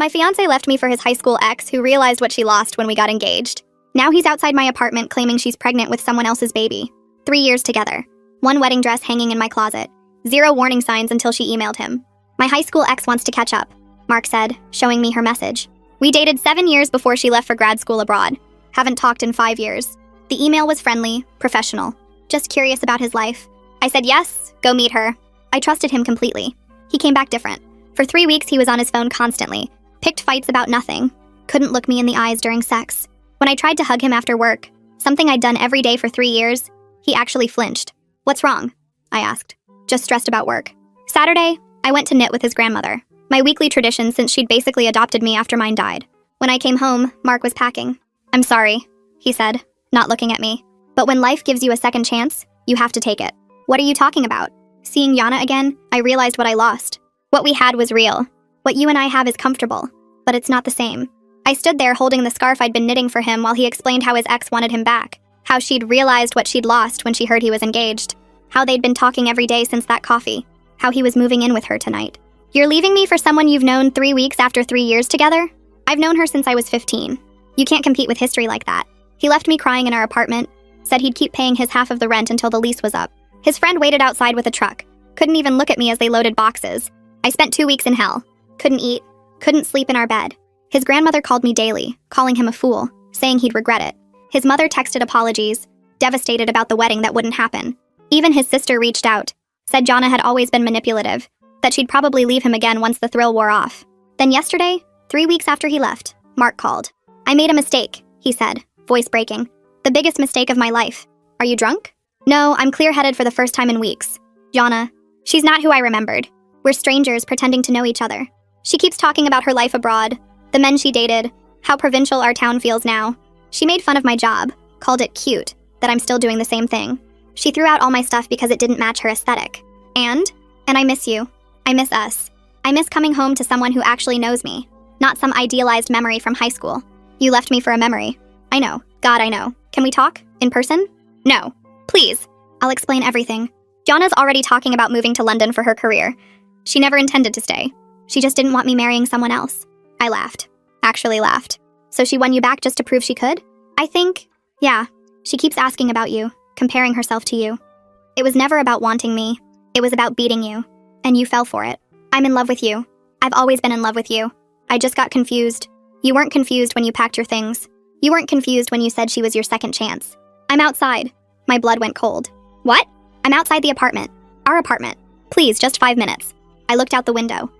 My fiancé left me for his high school ex who realized what she lost when we got engaged. Now he's outside my apartment claiming she's pregnant with someone else's baby. 3 years together. 1 wedding dress hanging in my closet. 0 warning signs until she emailed him. My high school ex wants to catch up, Mark said, showing me her message. We dated 7 years before she left for grad school abroad. Haven't talked in 5 years. The email was friendly, professional. Just curious about his life. I said yes, go meet her. I trusted him completely. He came back different. For 3 weeks he was on his phone constantly. Picked fights about nothing. Couldn't look me in the eyes during sex. When I tried to hug him after work, something I'd done every day for 3 years, he actually flinched. What's wrong? I asked. Just stressed about work. Saturday, I went to knit with his grandmother. My weekly tradition since she'd basically adopted me after mine died. When I came home, Mark was packing. I'm sorry, he said, not looking at me. But when life gives you a second chance, you have to take it. What are you talking about? Seeing Yana again, I realized what I lost. What we had was real. What you and I have is comfortable, but it's not the same. I stood there holding the scarf I'd been knitting for him while he explained how his ex wanted him back, how she'd realized what she'd lost when she heard he was engaged, how they'd been talking every day since that coffee, how he was moving in with her tonight. You're leaving me for someone you've known 3 weeks after 3 years together? I've known her since I was 15. You can't compete with history like that. He left me crying in our apartment, said he'd keep paying his half of the rent until the lease was up. His friend waited outside with a truck, couldn't even look at me as they loaded boxes. I spent 2 weeks in hell. Couldn't eat, couldn't sleep in our bed. His grandmother called me daily, calling him a fool, saying he'd regret it. His mother texted apologies, devastated about the wedding that wouldn't happen. Even his sister reached out, said Jana had always been manipulative, that she'd probably leave him again once the thrill wore off. Then yesterday, 3 weeks after he left, Mark called. I made a mistake, he said, voice breaking. The biggest mistake of my life. Are you drunk? No, I'm clear-headed for the first time in weeks. Jana, she's not who I remembered. We're strangers pretending to know each other. She keeps talking about her life abroad, the men she dated, how provincial our town feels now. She made fun of my job, called it cute, that I'm still doing the same thing. She threw out all my stuff because it didn't match her aesthetic. And I miss you. I miss us. I miss coming home to someone who actually knows me, not some idealized memory from high school. You left me for a memory. I know. God, I know. Can we talk? In person? No. Please. I'll explain everything. Jana's already talking about moving to London for her career. She never intended to stay. She just didn't want me marrying someone else. I laughed. Actually laughed. So she won you back just to prove she could? I think, yeah. She keeps asking about you, comparing herself to you. It was never about wanting me. It was about beating you. And you fell for it. I'm in love with you. I've always been in love with you. I just got confused. You weren't confused when you packed your things. You weren't confused when you said she was your second chance. I'm outside. My blood went cold. What? I'm outside the apartment. Our apartment. Please, just 5 minutes. I looked out the window.